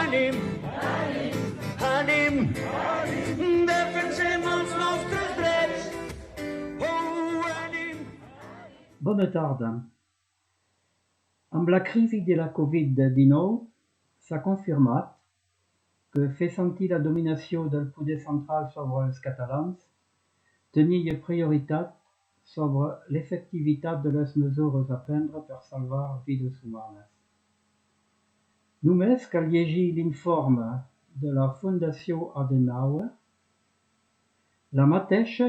ànim, ànim, defensem els nostres drets. Oh, ànim. Bonne tarda. Amb la crisi de la Covid-19 s'ha confirmat que fer sentir la dominació del poder central sobre els catalans tenia prioritat sobre l'efectivitat de les mesures a prendre per salvar vides humanes. Només cal llegir l'informe de la Fundació Adenauer, la mateixa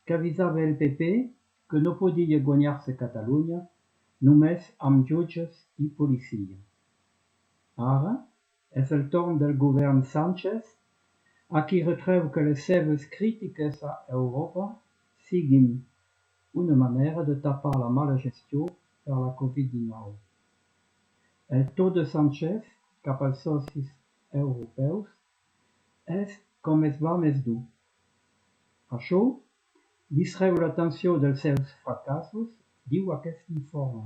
que avisava el PP que no podia guanyar-se Catalunya només amb jutges i policia. Ara és el torn del govern Sánchez, a qui retreu que les seves crítiques a Europa siguin una manera de tapar la mala gestió per la Covid-19. El to de Sánchez cap als socis europeus és com es va més dur. Això distreu l'atenció dels seus fracassos, diu aquest informe,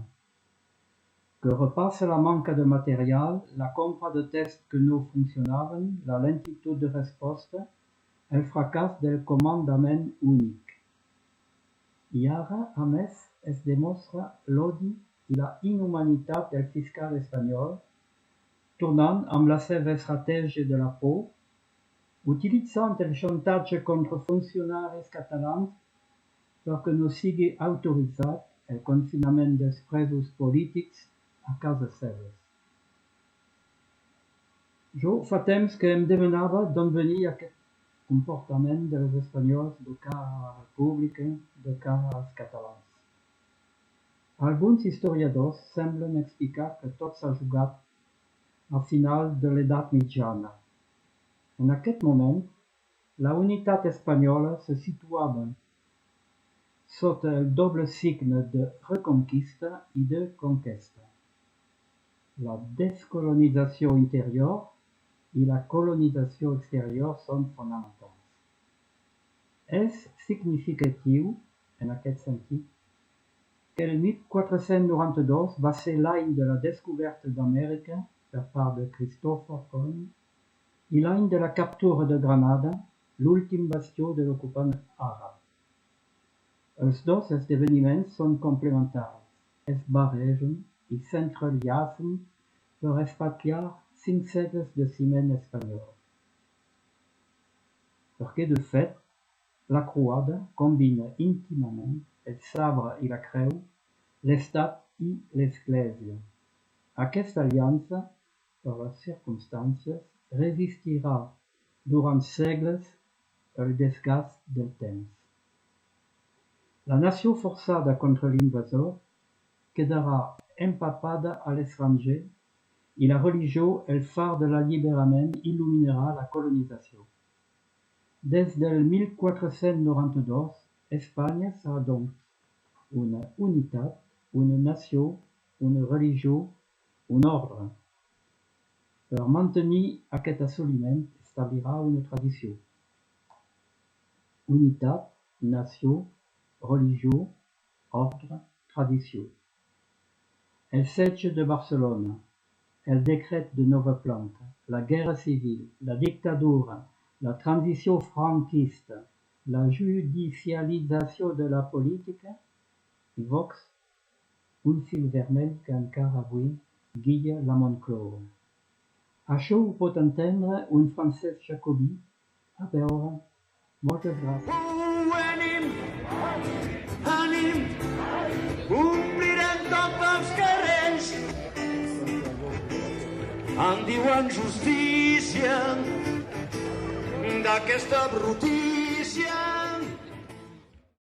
que repassa la manca de material, la compra de tests que no funcionaven, la lentitud de resposta, el fracàs del comandament únic. I ara, a més, es demostra l'odi i la inhumanitat del fiscal espanyol, tornant amb la seva estratègia de la por, utilitzant el xantatge contra funcionaris catalans perquè no sigui autoritzat el confinament dels presos polítics a casa seves. Jo fa temps que em demanava d'on venia aquest comportament dels espanyols de cara a la República, de cara als catalans. Alguns historiadors semblen explicar que tot s'ha jugat al final de l'edat mitjana. En aquest moment, la unitat espanyola se situava sota el doble signe de reconquista i de conquesta. La descolonització interior i la colonització exterior són fonamentals. És significatiu, en aquest sentit, que el 1492 va ser l'any de la descoberta d'Amèrica per part de Cristòfor Colom i l'any de la captura de Granada, l'últim bastió de l'ocupant àrab. Els dos esdeveniments són complementaris, es barregen i s'entrellacen per espatllar 5 segles de ciment espanyol. Perquè, de fet, la croada combina íntimament el sabre i la creu, l'estat i l'església. Aquesta aliança, per les circumstàncies, resistirà durant segles el desgast del temps. La nació forçada contra l'invasor quedarà empapada a l'estranger i la religió, el far de l'alliberament, il·luminarà la colonització. Des del 1492, Espanya serà doncs una unitat, una nació, una religió, un ordre. Per mantenir aquest assoliment, establirà una tradició. Unitat, nació, religió, ordre, tradició. El setge de Barcelona, el decret de Nova Planta, la guerra civil, la dictadura, la transició franquista, la judicialització de la política i Vox, un fil vermell que encara avui guia la Moncloa. Això ho pot entendre un francès jacobí. A veure, moltes gràcies. Ànim, ànim, omplirem tots els carrers. En diuen justícia d'aquesta brutícia.